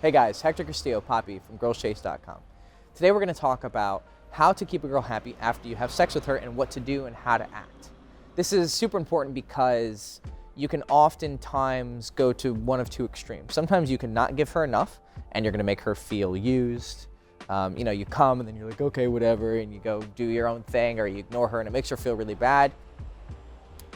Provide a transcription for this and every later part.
Hey guys, Hector Castillo, Poppy from girlschase.com. Today we're going to talk about how to keep a girl happy after you have sex with her and what to do and how to act. This is super important because you can oftentimes go to one of two extremes. Sometimes you can not give her enough and you're going to make her feel used. You come and then you're like, okay, whatever, and you go do your own thing, or you ignore her and it makes her feel really bad.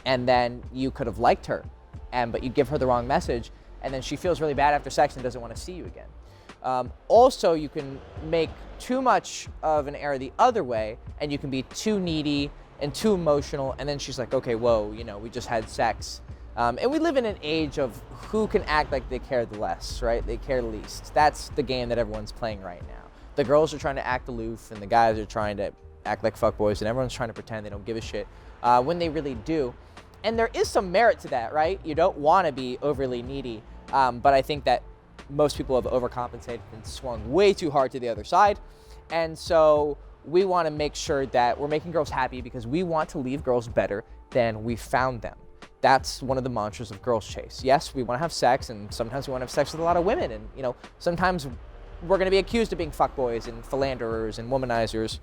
And then you could have liked her, but you give her the wrong message, and then she feels really bad after sex and doesn't want to see you again. Also, you can make too much of an error the other way, and you can be too needy and too emotional, and then she's like, okay, whoa, we just had sex. And we live in an age of who can act like they care the less, right? They care least. That's the game that everyone's playing right now. The girls are trying to act aloof, and the guys are trying to act like fuckboys, and everyone's trying to pretend they don't give a shit when they really do. And there is some merit to that, right? You don't want to be overly needy. But I think that most people have overcompensated and swung way too hard to the other side. And so we want to make sure that we're making girls happy because we want to leave girls better than we found them. That's one of the mantras of Girls Chase. Yes, we want to have sex, and sometimes we want to have sex with a lot of women. And, sometimes we're going to be accused of being fuckboys and philanderers and womanizers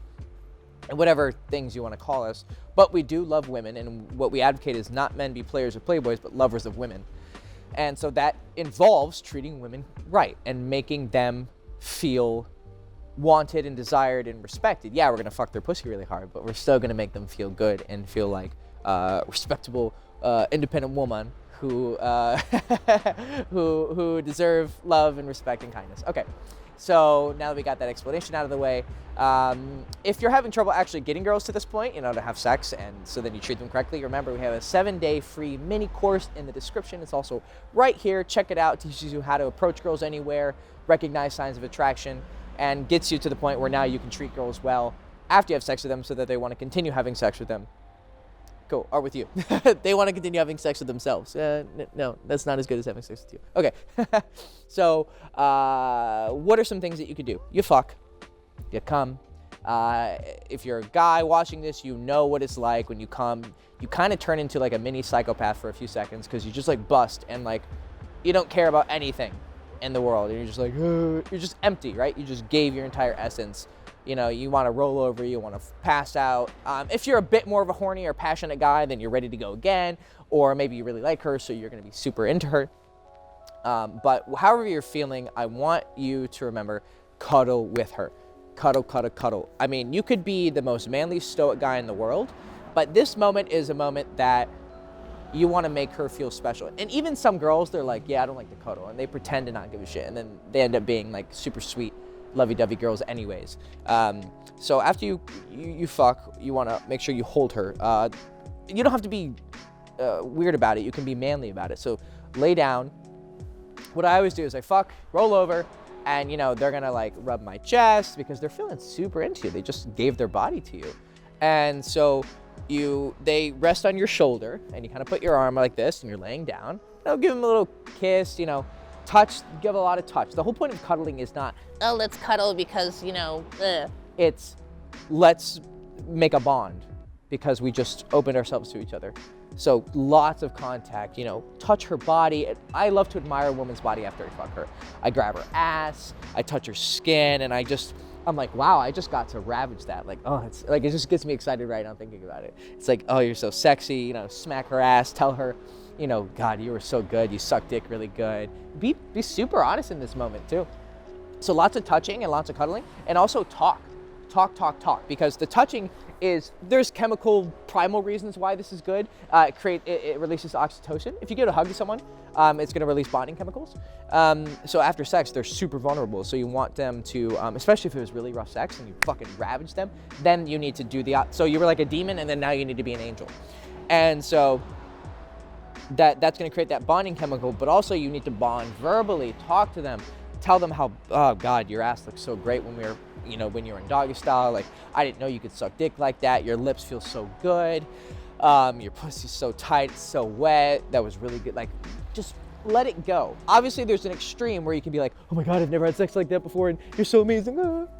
and whatever things you want to call us. But we do love women, and what we advocate is not men be players or playboys, but lovers of women. And so that involves treating women right and making them feel wanted and desired and respected. Yeah, we're going to fuck their pussy really hard, but we're still going to make them feel good and feel like respectable, independent woman who who deserve love and respect and kindness. Okay, so now that we got that explanation out of the way, if you're having trouble actually getting girls to this point, to have sex, and so then you treat them correctly, remember we have a 7-day free mini course in the description. It's also right here. Check it out. It teaches you how to approach girls anywhere, recognize signs of attraction, and gets you to the point where now you can treat girls well after you have sex with them so that they want to continue having sex with them. Cool, or with you. They want to continue having sex with themselves. No, that's not as good as having sex with you. Okay, so what are some things that you could do? You fuck, you come. If you're a guy watching this, you know what it's like when you come. You kind of turn into like a mini psychopath for a few seconds because you just like bust and like you don't care about anything in the world. And you're just like, you're just empty, right? You just gave your entire essence. You want to roll over, you want to pass out. If you're a bit more of a horny or passionate guy, then you're ready to go again. Or maybe you really like her, so you're going to be super into her. But however you're feeling, I want you to remember, cuddle with her. Cuddle, cuddle, cuddle. I mean, you could be the most manly, stoic guy in the world, but this moment is a moment that you want to make her feel special. And even some girls, they're like, yeah, I don't like to cuddle. And they pretend to not give a shit. And then they end up being like super sweet, lovey-dovey girls anyways. So after you fuck, you want to make sure you hold her. You don't have to be weird about it. You can be manly about it. So lay down. What I always do is I fuck, roll over, and they're gonna like rub my chest because they're feeling super into you. They just gave their body to you. And so they rest on your shoulder, and you kind of put your arm like this, and you're laying down. They'll give them a little kiss, touch, give a lot of touch. The whole point of cuddling is not, oh, let's cuddle because, It's, let's make a bond because we just opened ourselves to each other. So lots of contact, touch her body. I love to admire a woman's body after I fuck her. I grab her ass, I touch her skin, and I'm like, wow, I just got to ravage that. Like, oh, it's like, it just gets me excited right now thinking about it. It's like, oh, you're so sexy, smack her ass, tell her, God, you were so good. You suck dick really good. Be super honest in this moment too. So lots of touching and lots of cuddling, and also talk, because the touching there's chemical primal reasons why this is good. It releases oxytocin. If you give a hug to someone, it's going to release bonding chemicals. So after sex, they're super vulnerable. So you want them to, especially if it was really rough sex and you fucking ravage them, then you need to do so you were like a demon, and then now you need to be an angel. And so that's going to create that bonding chemical, but also you need to bond verbally, talk to them, tell them how, oh God, your ass looks so great when when you're in doggy style. Like, I didn't know you could suck dick like that. Your lips feel so good. Your pussy's so tight, it's so wet. That was really good. Like, just let it go. Obviously, there's an extreme where you can be like, oh my God, I've never had sex like that before, and you're so amazing,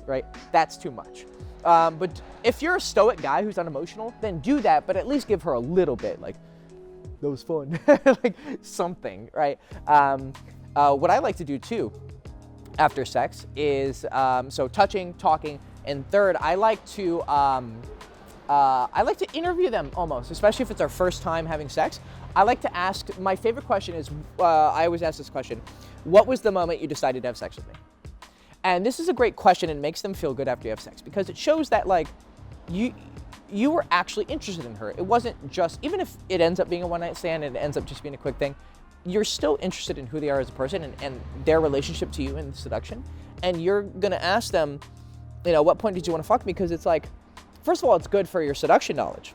right? That's too much. But if you're a stoic guy who's unemotional, then do that, but at least give her a little bit, like, that was fun, like something, right? What I like to do too, after sex is so touching, talking, and third, I like to interview them almost, especially if it's our first time having sex. I like to ask, my favorite question is, I always ask this question, what was the moment you decided to have sex with me? And this is a great question and makes them feel good after you have sex because it shows that like you were actually interested in her. It wasn't just, even if it ends up being a one-night stand and it ends up just being a quick thing, you're still interested in who they are as a person and their relationship to you in seduction. And you're gonna ask them, you know, what point did you want to fuck me? Because it's like, first of all, it's good for your seduction knowledge.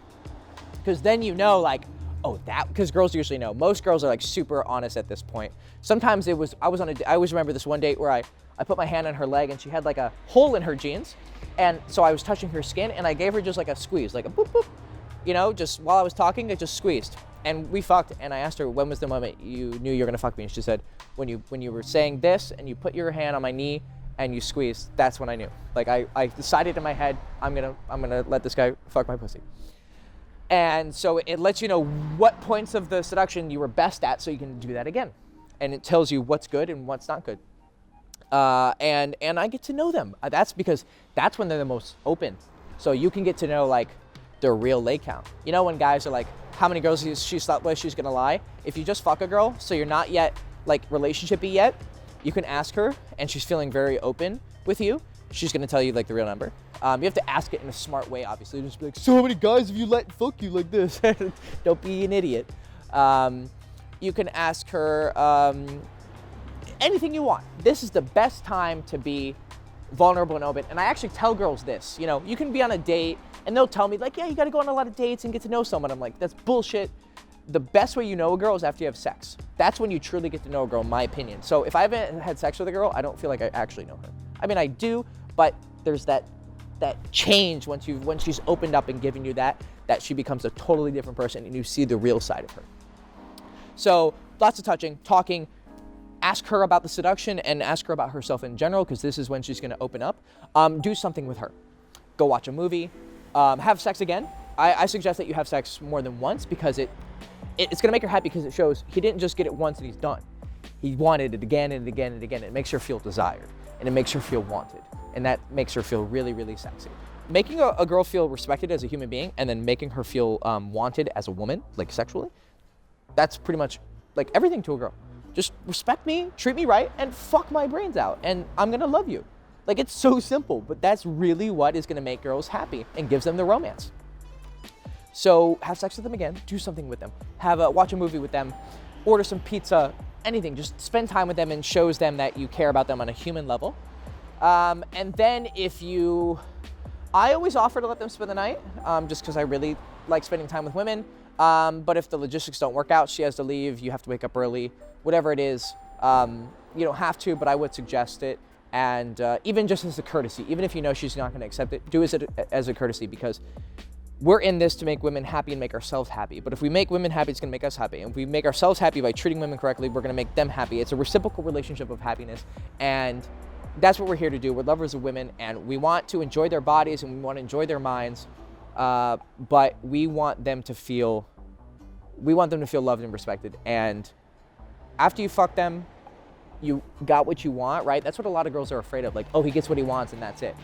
Because then you know, like, oh, that, because girls usually know. Most girls are like super honest at this point. Sometimes I always remember this one date where I put my hand on her leg and she had like a hole in her jeans. And so I was touching her skin and I gave her just like a squeeze, like a boop, boop. You know, just while I was talking, I just squeezed. And we fucked, and I asked her, when was the moment you knew you were gonna fuck me? And she said, when you were saying this and you put your hand on my knee and you squeezed, that's when I knew. Like I decided in my head, I'm gonna let this guy fuck my pussy. And so it lets you know what points of the seduction you were best at so you can do that again. And it tells you what's good and what's not good. And I get to know them. That's because that's when they're the most open. So you can get to know like their real lay count. You know when guys are like, how many girls she slept with, she's gonna lie? If you just fuck a girl, so you're not yet like relationshipy yet, you can ask her and she's feeling very open with you. She's gonna tell you like the real number. You have to ask it in a smart way, obviously. Just be like, so many guys have you let fuck you like this? Don't be an idiot. You can ask her anything you want. This is the best time to be vulnerable and open. And I actually tell girls this, you know, you can be on a date and they'll tell me like, yeah, you gotta go on a lot of dates and get to know someone. I'm like, that's bullshit. The best way you know a girl is after you have sex. That's when you truly get to know a girl, in my opinion. So if I haven't had sex with a girl, I don't feel like I actually know her. I mean, I do, but there's that change once she's opened up and given you that she becomes a totally different person and you see the real side of her. So lots of touching, talking, ask her about the seduction and ask her about herself in general, because this is when she's gonna open up. Do something with her. Go watch a movie, have sex again. I suggest that you have sex more than once because it's gonna make her happy because it shows he didn't just get it once and he's done. He wanted it again and again and again. It makes her feel desired and it makes her feel wanted. And that makes her feel really, really sexy. Making a girl feel respected as a human being and then making her feel wanted as a woman, like sexually, that's pretty much like everything to a girl. Just respect me, treat me right, and fuck my brains out, and I'm gonna love you. Like, it's so simple, but that's really what is gonna make girls happy and gives them the romance. So have sex with them again, do something with them, watch a movie with them, order some pizza, anything. Just spend time with them and shows them that you care about them on a human level. And then I always offer to let them spend the night, just because I really like spending time with women. But if the logistics don't work out, she has to leave, you have to wake up early, whatever it is, you don't have to, but I would suggest it. And even just as a courtesy, even if you know she's not gonna accept it, do it as a courtesy, because we're in this to make women happy and make ourselves happy. But if we make women happy, it's gonna make us happy. And if we make ourselves happy by treating women correctly, we're gonna make them happy. It's a reciprocal relationship of happiness. And that's what we're here to do. We're lovers of women, and we want to enjoy their bodies and we want to enjoy their minds, but we want them to feel loved and respected. And after you fuck them, you got what you want, right? That's what a lot of girls are afraid of. Like, oh, he gets what he wants and that's it.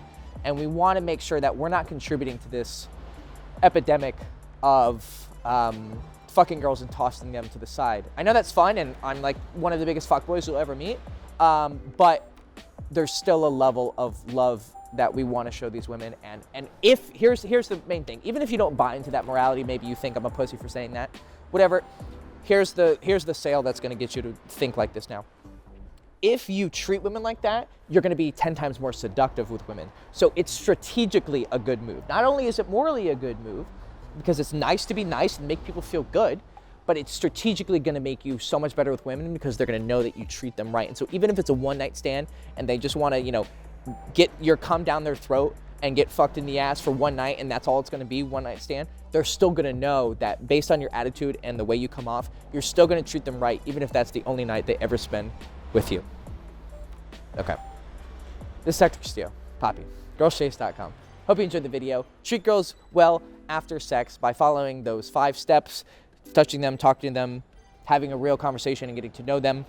And we want to make sure that we're not contributing to this epidemic of fucking girls and tossing them to the side. I know that's fun, and I'm like one of the biggest fuckboys you'll ever meet, but there's still a level of love that we want to show these women. And if here's the main thing, even if you don't buy into that morality, maybe you think I'm a pussy for saying that, whatever, here's the sale that's going to get you to think like this now. If you treat women like that, you're going to be 10 times more seductive with women. So it's strategically a good move. Not only is it morally a good move, because it's nice to be nice and make people feel good, but it's strategically going to make you so much better with women because they're going to know that you treat them right. And so even if it's a one-night stand and they just want to, get your cum down their throat and get fucked in the ass for one night, and that's all it's going to be, one-night stand, they're still going to know that based on your attitude and the way you come off, you're still going to treat them right, even if that's the only night they ever spend with you. Okay. This is Sex Castillo, Poppy, girlschase.com. Hope you enjoyed the video. Treat girls well after sex by following those 5 steps, touching them, talking to them, having a real conversation and getting to know them,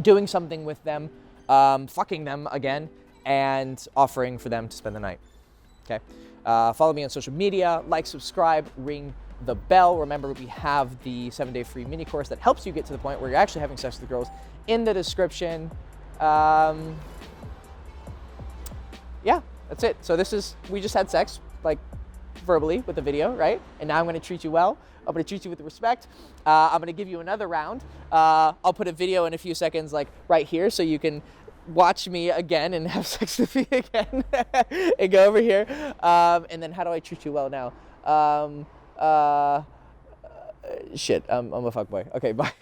doing something with them, fucking them again, and offering for them to spend the night. Okay. Follow me on social media, like, subscribe, ring the bell. Remember, we have the 7-day free mini course that helps you get to the point where you're actually having sex with the girls in the description. Yeah, that's it. So we just had sex, like, verbally with the video, right? And now I'm going to treat you well. I'm going to treat you with respect. I'm going to give you another round. I'll put a video in a few seconds, like right here, so you can watch me again and have sex with me again. And go over here. And then how do I treat you well now? Shit, I'm a fuckboy. Okay, bye.